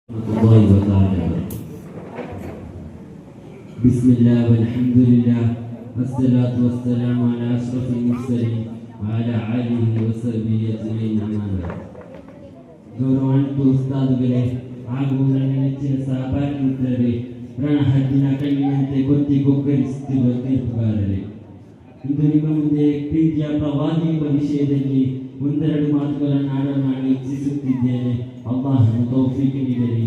الله وتعالى. بسم الله والحمد لله والصلاة والسلام على أشرف المرسلين وعلى آله وصحبه أجمعين أما بعد. ಗೌರವಾನ್ವಿತ ಉಸ್ತಾದುಗಳೇ ಹಾಗೂ ನನ್ನ ನೆಚ್ಚಿನ ಸಹಪಾಠಿ ಮಿತ್ರರೇ, ರಣಹದ್ದಿನ ಕಣ್ಣಿನಂತೆ ಕೊತ್ತಿ ಕೊಕ್ಕರಿಸುತ್ತಿರುವ ತೀರ್ಪುಗಾರರೇ, ಇಂದು ನಿಮ್ಮ ಮುಂದೆ ಪ್ರೀತಿಯ ಪ್ರವಾದಿ ಎಂಬ ವಿಷಯದಲ್ಲಿ ಒಂದೆರಡು ಮಾತುಗಳನ್ನು ಆಡಲು ಇಚ್ಛಿಸುತ್ತಿದ್ದೇನೆ. ಅಲ್ಲಾಹನು ತೌಫೀಕ್ ನೀಡಲಿ.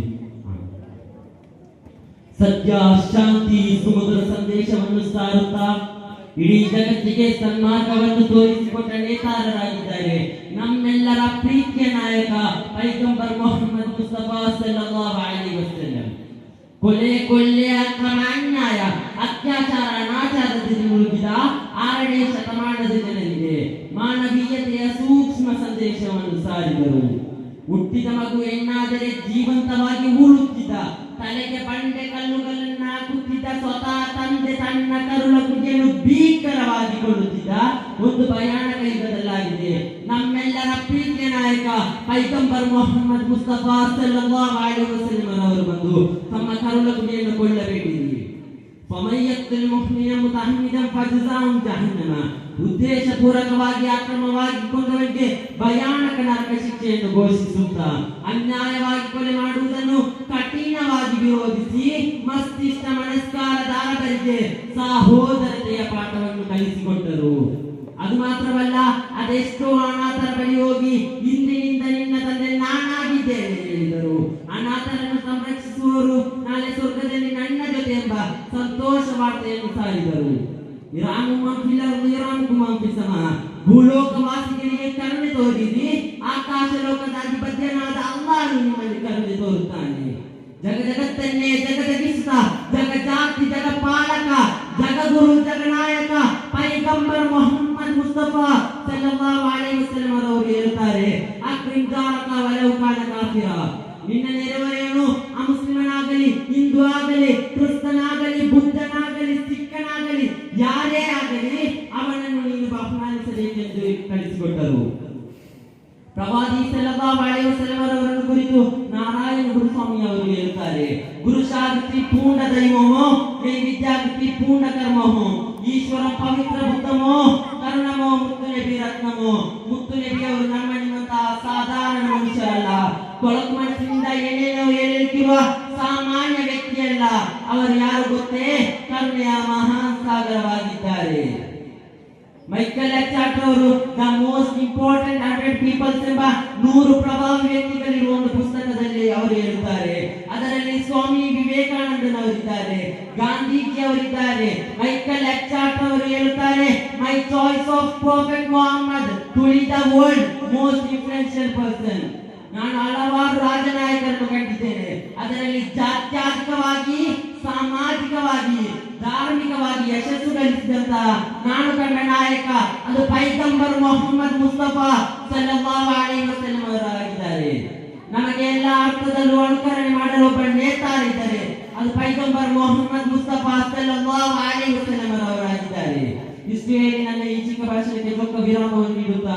ಸತ್ಯ, ಶಾಂತಿ, ಸುಮಧುರ ಸಂದೇಶವನ್ನು ಸಾರುತ್ತಾ ಇಡೀ ಜಗತ್ತಿಗೆ ಸನ್ಮಾರ್ಗವನ್ನು ತೋರಿಸಿಕೊಟ್ಟ ನೇತಾರರಾಗಿದ್ದಾರೆ ನಮ್ಮೆಲ್ಲರ ಪ್ರೀತಿಯ ನಾಯಕ ಪೈಗಂಬರ್ ಮೊಹಮ್ಮದ್ ಮುಸ್ತಫಾ ಸಲ್ಲಲ್ಲಾಹು ಅಲೈಹಿ ವಸಲ್ಲಂ. ಕೊಲೆ ಅಕ್ರಮ, ಅನ್ಯಾಯ, ಅತ್ಯಾಚಾರ, ಅನಾಚಾರದಲ್ಲಿ ಮುಳುಗಿದ 6ನೇ ಶತಮಾನದ ಜನರಿಗೆ ಮಾನವೀಯತೆಯ ಸೂಕ್ಷ್ಮ ಸಂದೇಶವನ್ನು ಸಾರಿದರು. ಹುಟ್ಟಿದ ಮಗು ಹೆಣ್ಣಾದರೆ ಜೀವಂತವಾಗಿ ಉಳುತ್ತಿದ್ದ, ತಲೆಗೆ ಬಂಡೆ ಕಲ್ಲುಗಳನ್ನ ಹಾಕುತ್ತಿದ್ದ, ಸ್ವತಃ ತಂದೆ ತನ್ನ ಕರುಳ ಕುಡಿಯನ್ನು ಭೀಕರವಾಗಿ ಕೊಳ್ಳುತ್ತಿದ್ದ ಒಂದು ಭಯಾನಕ ಯುಗದಲ್ಲಾಗಿದೆ. ನಮ್ಮೆಲ್ಲರ ಪ್ರೀತಿಯ ನಾಯಕ ಪೈಗಂಬರ್ ಮೊಹಮ್ಮದ್ ಮುಸ್ತಫಾ ಸಲ್ಲಲ್ಲಾಹು ಅಲೈಹಿ ವಸಲ್ಲಂ ಅವರು ಬಂದು ತಮ್ಮ ಕರುಳ ಕುಡಿಯನ್ನು ಕೊಳ್ಳಬೇಕಿದೆ. ಫಮಯ್ಯತ್ತಲ್ ಮುಹ್ಮಿನ ಮುತಹಮ್ಮಿದನ್ ಫಜಜಾಹು ಜಹನ್ನಮ. ಉದ್ದೇಶಪೂರ್ವಕವಾಗಿ ಅಕ್ರಮವಾಗಿ ಕೊಂದವನಿಗೆ ಭಯಾನಕ ನರಕ ಶಿಕ್ಷೆಯನ್ನು ಘೋಷಿಸುತ್ತಾ ಅನ್ಯಾಯವಾಗಿ ಕೊಲೆ ಮಾಡುವುದನ್ನು ಕಠಿಣವಾಗಿ ವಿರೋಧಿಸಿ ಮಸ್ತಿಷ್ಕ ಮನಸ್ಕಾರದಾರರಿಗೆ ಸಹೋದರತೆಯ ಪಾಠವನ್ನು ಕಲಿಸಿಕೊಟ್ಟರು. ಅದು ಮಾತ್ರವಲ್ಲ, ಅದೆಷ್ಟೋ ಅನಾಥರ ಬಳಿ ಹೋಗಿ ಇಂದಿನಿಂದ ನಿನ್ನ ತಂದೆ ನಾನಾಗಿದ್ದೇನೆ ಹೇಳಿದರು. ಅನಾಥರನ್ನು ಸಂರಕ್ಷಿಸುವವರು ನಾಳೆ ಸ್ವರ್ಗದಲ್ಲಿ ನನ್ನ ಜೊತೆ ಎಂಬ ಸಂತೋಷ ವಾರ್ತೆಯನ್ನು ಸಾರಿದರು. ಭೂಲೋಕವಾಸಿಗಳಿಗೆ ಕರುಣೆ ತೋರಿರಿ, ಆಕಾಶ ಲೋಕದ ಅಧಿಪತ್ಯನಾದ ಅಲ್ಲಾಹನು ನಿಮ್ಮಲ್ಲಿ ಕರುಣೆ ತೋರುತ್ತಾನೆ. ಜಗತ್ತನ್ನೇ ಜಗದಗಿಸುತ್ತ ಜಗಜಾತಿ ಜಗಪಾಲಕ ಜಗಗುರು ಜಗನಾಯಕ ಪೈಗಂಬರ್ ಮೊಹಮ್ಮದ್ ಮುಸ್ತಫಾ ಸಲ್ಲಲ್ಲಾಹು ಅಲೈಹಿ ವಸಲ್ಲಂ ಅವರು ಹೇಳ್ತಾರೆ, ಅಕ್ರಿಮ್ ಜಾರಕ ವಲೌ ಕಾನ ಕಾಫಿರ. ನಿನ್ನ ನೆರೆಹೊರೆಯವನು ಅಮುಸ್ಲಿಮನಾಗಲಿ, ಹಿಂದೂ ಆಗಲಿ, ಕ್ರಿಸ್ತನಾಗಲಿ, ಬುದ್ಧನಾಗಲಿ, ಸಿಖ್ಖನಾಗಲಿ, ಯಾರೇ ಆಗಲಿ ಅವನನ್ನು ನೀನು ಅಪಮಾನಿಸಬೇಕೆಂದು ಕಳಿಸಿಕೊಟ್ಟರು. ಪ್ರವಾದಿ ಸಲ್ಲಲ್ಲಾಹು ಅಲೈಹಿ ವಸಲ್ಲಂ ಅವರನ್ನು ಕುರಿತು ನಾರಾಯಣ ಗುರುಸ್ವಾಮಿ ಅವರು ಹೇಳ್ತಾರೆ, ಗುರುಶಾಸ್ತ್ರಿ ಪೂರ್ಣ ದೈವಮೋ ವಿದ್ಯಾರ್ಥಿ ಪೂರ್ಣ ಕರ್ಮಮೋ ಈಶ್ವರ ಪವಿತ್ರ ಬುದ್ಧಮೋ ಕರುಣಮೋ ಮುತ್ತು ನಬಿ ರತ್ನಮೋ. ಮುತ್ತು ನಬಿ ಅವರು ನಮ್ಮ ನಿಮ್ಮಂತಹ ಸಾಧಾರಣ ಮನುಷ್ಯರಲ್ಲ, ಕೊಳಕು ಮನಸ್ಸಿನಿಂದ ಏನೇನೋ ಹೇಳಿರುವ ಸಾಮಾನ್ಯ ವ್ಯಕ್ತಿಯಲ್ಲ. ಅವರು ಯಾರು ಗೊತ್ತೇ? ಕರುಣೆಯ ಮಹಾನ್ ಸಾಗರವಾಗಿದ್ದಾರೆ. ಮೈಕಲ್ ಎಚಾರ್ಟ್ ಅವರು ದ ಮೋಸ್ಟ್ ಇಂಪಾರ್ಟೆಂಟ್ 100 ಪೀಪಲ್ಸ್ ಎಂಬ 100 ಪ್ರಭಾವಿ ವ್ಯಕ್ತಿಗಳಿರುವ ಒಂದು ಪುಸ್ತಕದಲ್ಲಿ ಅವರು ಹೇಳುತ್ತಾರೆ. ಅದರಲ್ಲಿ ಸ್ವಾಮಿ ವಿವೇಕಾನಂದನ್ ಅವರಿದ್ದಾರೆ, ಗಾಂಧೀಜಿ ಅವರಿದ್ದಾರೆ. ಮೈಕಲ್ ಎಚಾರ್ಟ್ ಅವರು ಹೇಳುತ್ತಾರೆ, my choice of prophet Muhammad to lead the world most influential person. ನಾನು ಹಲವಾರು ರಾಜನಾಯಕರನ್ನು ಕಂಡಿದ್ದೇನೆ, ಅದರಲ್ಲಿ ಜಾತ್ಯಾತೀತವಾಗಿ, ಸಾಮಾಜಿಕವಾಗಿ, ಧಾರ್ಮಿಕವಾಗಿ ಯಶಸ್ಸು ಗಳಿಸಿದಂತ ನಾನು ಕಂಡ ನಾಯಕ ಅದು ಪೈಗಂಬರ್ ಮೊಹಮ್ಮದ್ ಮುಸ್ತಫಾ ಸಲ್ಲಲ್ಲಾಹು ಅಲೈಹಿ ವಸಲ್ಲಂ ಅವರಾಗಿದ್ದಾರೆ. ನಮಗೆ ಎಲ್ಲ ಅರ್ಥದಲ್ಲೂ ಅನುಕರಣೆ ಮಾಡಲು ಒಬ್ಬ ನೇತಾರಿದ್ದಾರೆ, ಅದು ಪೈಗಂಬರ್ ಮೊಹಮ್ಮದ್ ಮುಸ್ತಫಾ ಸಲ್ಲಲ್ಲಾಹು ಅಲೈಹಿ ವಸಲ್ಲಂ ಅವರಾಗಿದ್ದಾರೆ. ಇಷ್ಟು ಹೇಳಿ ನನ್ನ ಈ ಚಿಕ್ಕ ಭಾಷಣಕ್ಕೆ ಚೊಕ್ಕ ವಿರಾಮವನ್ನು ನೀಡುತ್ತಾ